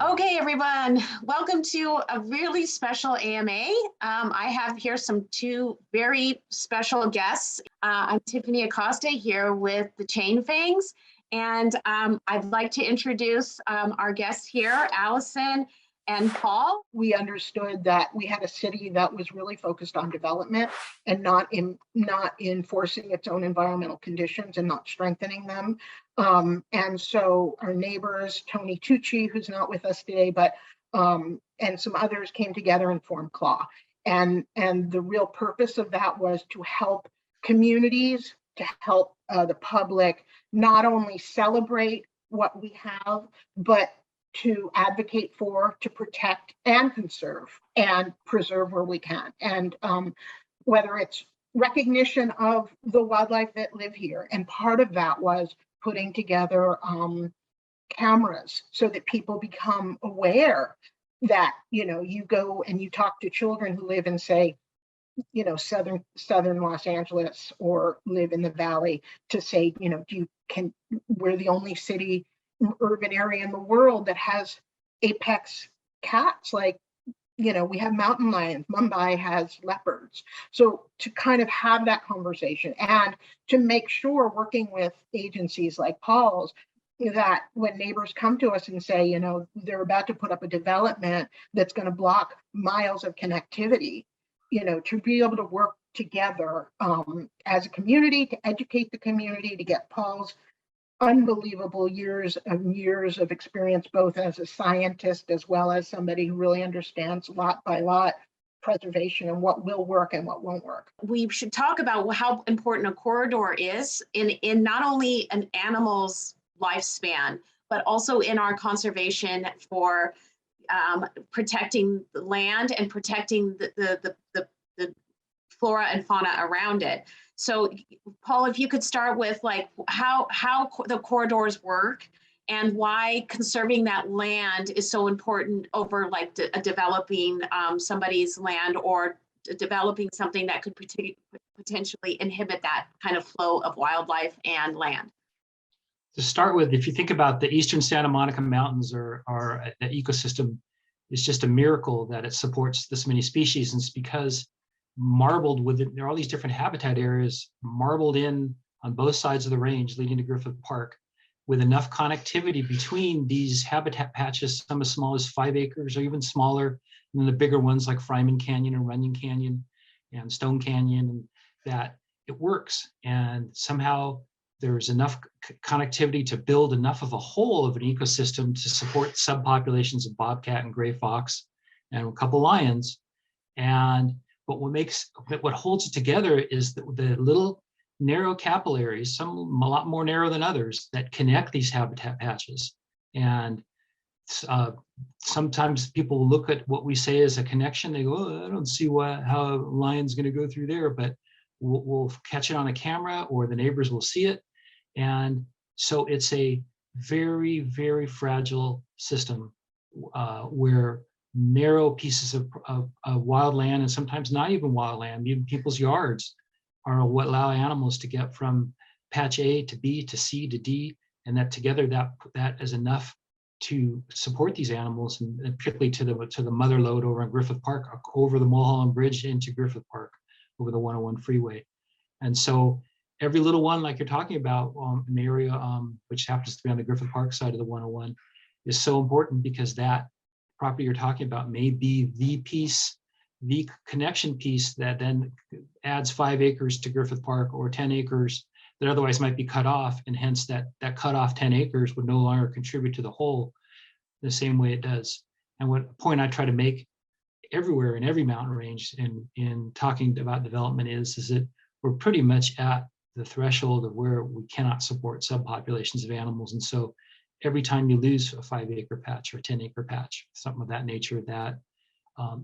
Okay, everyone, welcome to a really special AMA. I have here two very special guests. I'm Tiffany Acosta here with the Chain Fangs, and I'd like to introduce our guests here, Allison and Paul. We understood that we had a city that was really focused on development and not enforcing its own environmental conditions and not strengthening them. And so our neighbors, Tony Tucci, who's not with us today, but and some others came together and formed CLAW. And the real purpose of that was to help communities, to help the public not only celebrate what we have, but to advocate for, to protect and conserve and preserve where we can. And whether it's recognition of the wildlife that live here. And part of that was putting together cameras so that people become aware that, you go and you talk to children who live in, say, southern Los Angeles or live in the valley, to say, we're the only city, urban area in the world that has apex cats. Like, we have mountain lions, Mumbai has leopards. So to kind of have that conversation and to make sure, working with agencies like Paul's, that when neighbors come to us and say, they're about to put up a development that's going to block miles of connectivity, to be able to work together as a community, to educate the community, to get Paul's unbelievable years of experience, both as a scientist as well as somebody who really understands lot by lot preservation and what will work and what won't work. We should talk about how important a corridor is in not only an animal's lifespan, but also in our conservation for protecting the land and protecting the flora and fauna around it. So, Paul, if you could start with like how the corridors work and why conserving that land is so important over like developing somebody's land or developing something that could potentially inhibit that kind of flow of wildlife and land. To start with, if you think about the eastern Santa Monica Mountains or the ecosystem, it's just a miracle that it supports this many species, and it's because marbled with it, there are all these different habitat areas marbled in on both sides of the range leading to Griffith Park, with enough connectivity between these habitat patches, some as small as 5 acres or even smaller, and then the bigger ones like Fryman Canyon and Runyon Canyon and Stone Canyon, and that it works. And somehow there's enough connectivity to build enough of a whole of an ecosystem to support subpopulations of bobcat and gray fox and a couple lions. But what holds it together is the little narrow capillaries, some a lot more narrow than others, that connect these habitat patches. And sometimes people look at what we say as a connection, they go, oh, I don't see how a lion's going to go through there, but we'll catch it on a camera or the neighbors will see it. And so it's a very, very fragile system where narrow pieces of wild land, and sometimes not even wild land, even people's yards, are what allow animals to get from patch A to B to C to D, and that together that is enough to support these animals, and particularly to the mother lode over in Griffith Park, over the Mulholland Bridge into Griffith Park, over the 101 freeway. And so every little one, like you're talking about in the area, which happens to be on the Griffith Park side of the 101, is so important, because that property you're talking about may be the connection piece that then adds 5 acres to Griffith Park, or 10 acres that otherwise might be cut off, and hence that cut off 10 acres would no longer contribute to the whole the same way it does. And what point I try to make everywhere in every mountain range in talking about development is that we're pretty much at the threshold of where we cannot support subpopulations of animals. And so every time you lose a 5-acre patch or a 10-acre patch, something of that nature, that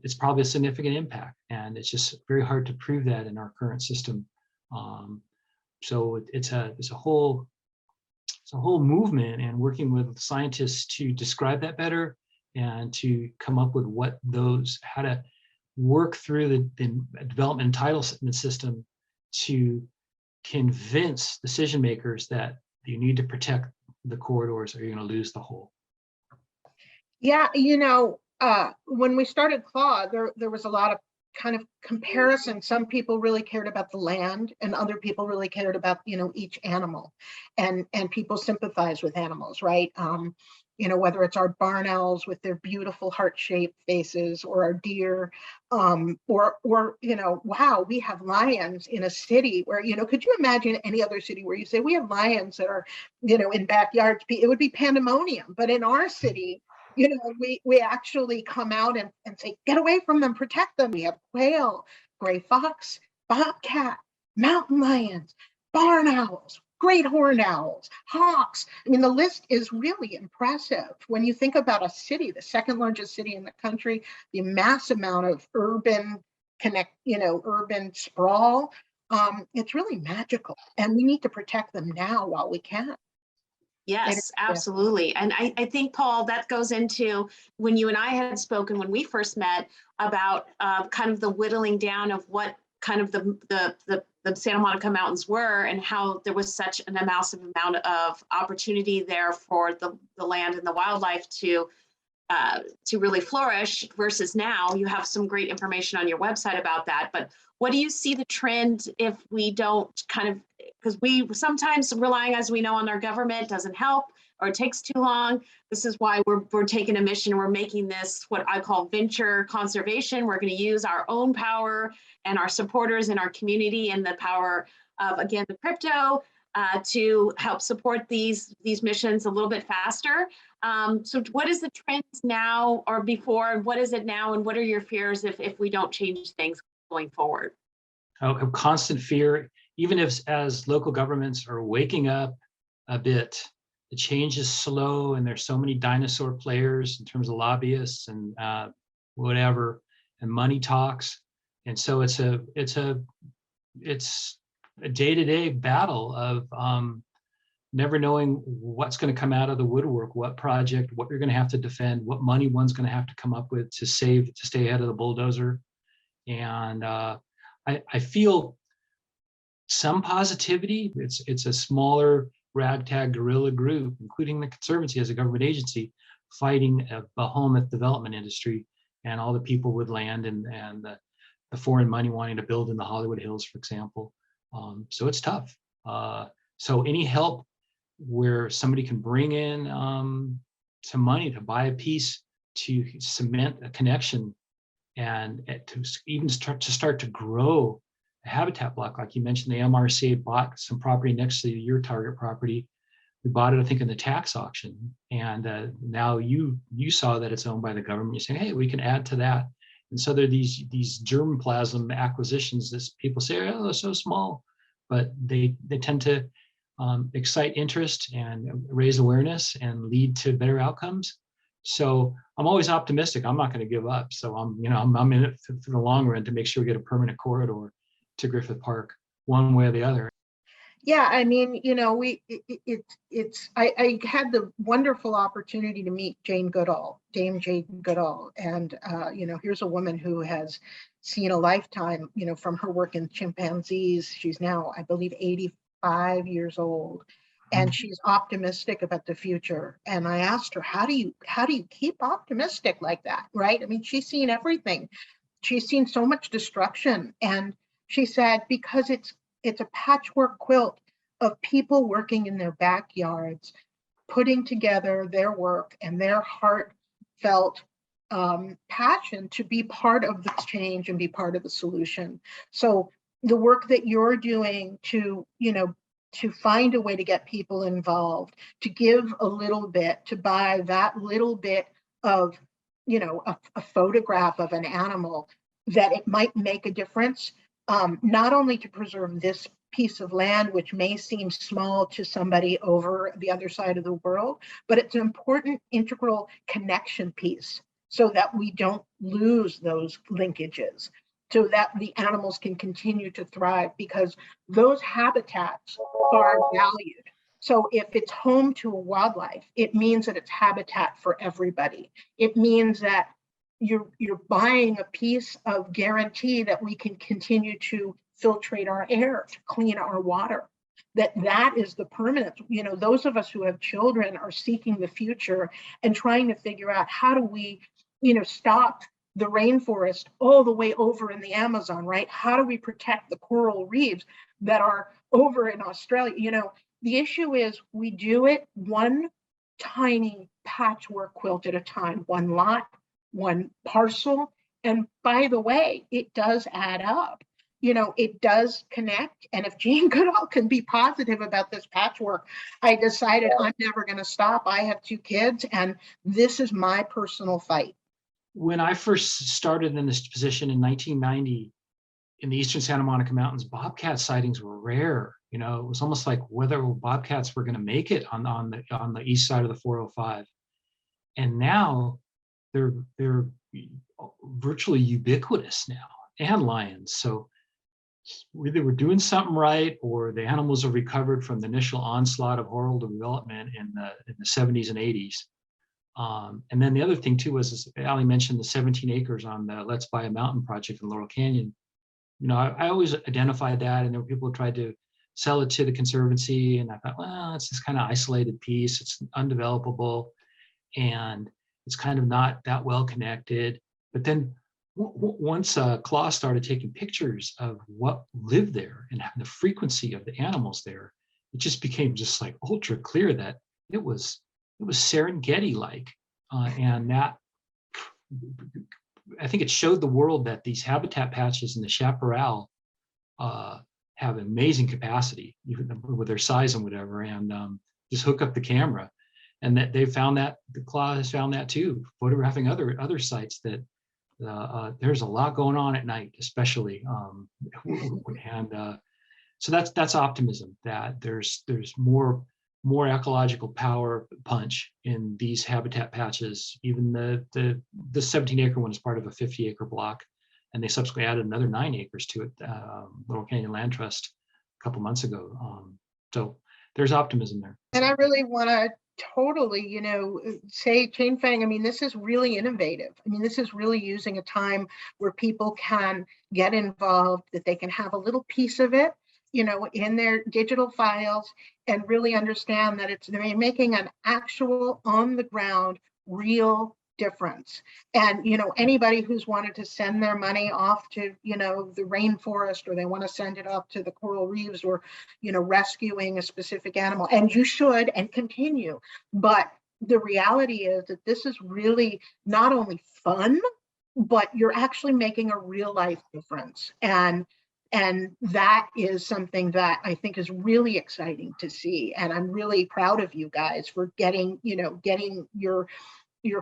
it's probably a significant impact. And it's just very hard to prove that in our current system. So it's a whole movement, and working with scientists to describe that better and to come up with how to work through the development entitlement system to convince decision makers that you need to protect the corridors or you're going to lose the whole. Yeah, when we started CLAW, there was a lot of kind of comparison. Some people really cared about the land, and other people really cared about, each animal, and people sympathize with animals, right? Whether it's our barn owls with their beautiful heart-shaped faces, or our deer, or wow, we have lions in a city where, could you imagine any other city where you say we have lions that are, in backyards? It would be pandemonium. But in our city, we actually come out and say, get away from them, protect them. We have quail, gray fox, bobcat, mountain lions, barn owls, great horned owls, hawks. I mean, the list is really impressive. When you think about a city, the second largest city in the country, the mass amount of urban urban sprawl, it's really magical. And we need to protect them now while we can. Yes, absolutely. And I think, Paul, that goes into when you and I had spoken when we first met about kind of the whittling down of what kind of the Santa Monica Mountains were, and how there was such a massive amount of opportunity there for the land and the wildlife to really flourish, versus now. You have some great information on your website about that. But what do you see the trend if we don't kind of, because we sometimes relying, as we know, on our government doesn't help, or it takes too long. This is why we're taking a mission. We're making this what I call venture conservation. We're going to use our own power and our supporters in our community, and the power of, again, the crypto to help support these missions a little bit faster. So what is the trends now or before? What is it now? And what are your fears if we don't change things going forward? A constant fear, even if as local governments are waking up a bit, the change is slow, and there's so many dinosaur players in terms of lobbyists and whatever, and money talks. And so it's a day-to-day battle of never knowing what's going to come out of the woodwork, what project, what you're going to have to defend, what money one's going to have to come up with to stay ahead of the bulldozer. And I feel some positivity. It's a smaller ragtag guerrilla group, including the Conservancy as a government agency, fighting a behemoth development industry and all the people with land and the foreign money wanting to build in the Hollywood Hills, for example. So it's tough. So any help where somebody can bring in some money to buy a piece to cement a connection, and to even start to grow a habitat block, like you mentioned, the MRCA bought some property next to your target property. We bought it, I think, in the tax auction, and now you saw that it's owned by the government. You're saying, hey, we can add to that. And so there are these germplasm acquisitions that people say, oh, they're so small, but they tend to excite interest and raise awareness and lead to better outcomes. So I'm always optimistic. I'm not going to give up. So I'm in it for the long run to make sure we get a permanent corridor to Griffith Park, one way or the other. Yeah, I mean, I had the wonderful opportunity to meet Dame Jane Goodall, and here's a woman who has seen a lifetime, from her work in chimpanzees. She's now, I believe, 85 years old, and she's optimistic about the future. And I asked her, how do you keep optimistic like that, right? I mean, she's seen everything. She's seen so much destruction, and she said, because it's a patchwork quilt of people working in their backyards, putting together their work and their heartfelt passion to be part of the change and be part of the solution. So the work that you're doing to find a way to get people involved, to give a little bit, to buy that little bit of, a photograph of an animal, that it might make a difference. Not only to preserve this piece of land, which may seem small to somebody over the other side of the world, but it's an important integral connection piece so that we don't lose those linkages, so that the animals can continue to thrive, because those habitats are valued. So if it's home to a wildlife, it means that it's habitat for everybody. It means that you're buying a piece of guarantee that we can continue to filtrate our air, to clean our water. that is the permanence. You know, those of us who have children are seeking the future and trying to figure out how do we, you know, stop the rainforest all the way over in the Amazon, right? How do we protect the coral reefs that are over in Australia? You know, the issue is we do it one tiny patchwork quilt at a time, one lot, one parcel. And by the way, it does add up. You know, it does connect. And if Jean Goodall can be positive about this patchwork, I decided I'm never going to stop. I have 2 kids, and this is my personal fight. When I first started in this position in 1990 in the eastern Santa Monica Mountains, bobcat sightings were rare. You know, it was almost like whether bobcats were going to make it on the east side of the 405. And now they're virtually ubiquitous now, and lions. So either we're doing something right, or the animals are recovered from the initial onslaught of horrible development in the 70s and 80s. And then the other thing too was, as Ali mentioned, the 17 acres on the Let's Buy a Mountain project in Laurel Canyon. You know, I always identified that, and there were people who tried to sell it to the Conservancy, and I thought, well, it's this kind of isolated piece. It's undevelopable, and it's kind of not that well connected. But then once CLAW started taking pictures of what lived there and the frequency of the animals there, it just became just like ultra clear that it was Serengeti-like, and that I think it showed the world that these habitat patches in the chaparral have amazing capacity, even with their size and whatever, and just hook up the camera, and that they found that the CLAW has found that too, photographing other sites that there's a lot going on at night, especially, and so that's optimism that there's more ecological power punch in these habitat patches. Even the 17-acre one is part of a 50-acre block, and they subsequently added another 9 acres to it, Laurel Canyon Land Trust, a couple months ago. So there's optimism there. And I really want to totally, you know, say, Chain Fang, I mean, this is really innovative. I mean, this is really using a time where people can get involved, that they can have a little piece of it, you know, in their digital files, and really understand that they're making an actual on the ground real difference. And, you know, anybody who's wanted to send their money off to, you know, the rainforest, or they want to send it off to the coral reefs, or, you know, rescuing a specific animal, and you should, and continue. But the reality is that this is really not only fun, but you're actually making a real life difference. And that is something that I think is really exciting to see. And I'm really proud of you guys for getting your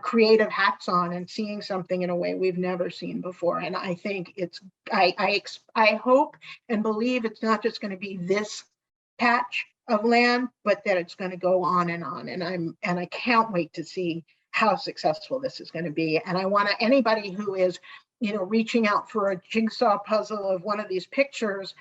creative hats on and seeing something in a way we've never seen before. And I think I hope and believe it's not just going to be this patch of land, but that it's going to go on. And I can't wait to see how successful this is going to be. And I want anybody who is, you know, reaching out for a jigsaw puzzle of one of these pictures,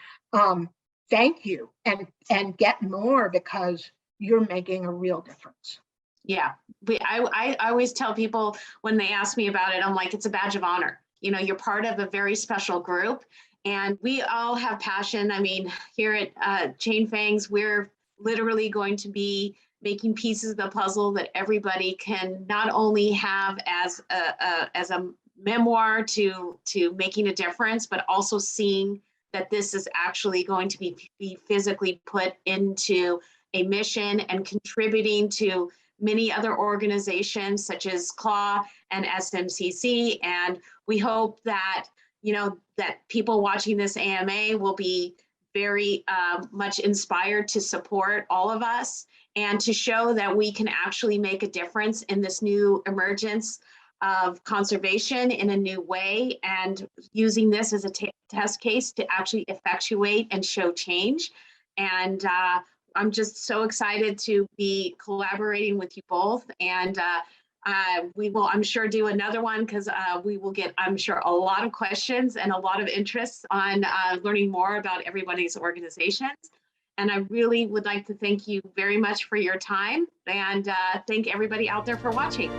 thank you, and get more, because you're making a real difference. Yeah, I always tell people when they ask me about it, I'm like, it's a badge of honor. You know, you're part of a very special group, and we all have passion. I mean, here at Chain Fangs, we're literally going to be making pieces of the puzzle that everybody can not only have as a memoir to making a difference, but also seeing that this is actually going to be physically put into a mission and contributing to many other organizations such as CLAW and SMCC. And we hope that, you know, that people watching this AMA will be very much inspired to support all of us, and to show that we can actually make a difference in this new emergence of conservation in a new way, and using this as a test case to actually effectuate and show change. And I'm just so excited to be collaborating with you both. And we will, I'm sure, do another one, because we will get, I'm sure, a lot of questions and a lot of interest on learning more about everybody's organizations. And I really would like to thank you very much for your time, and thank everybody out there for watching.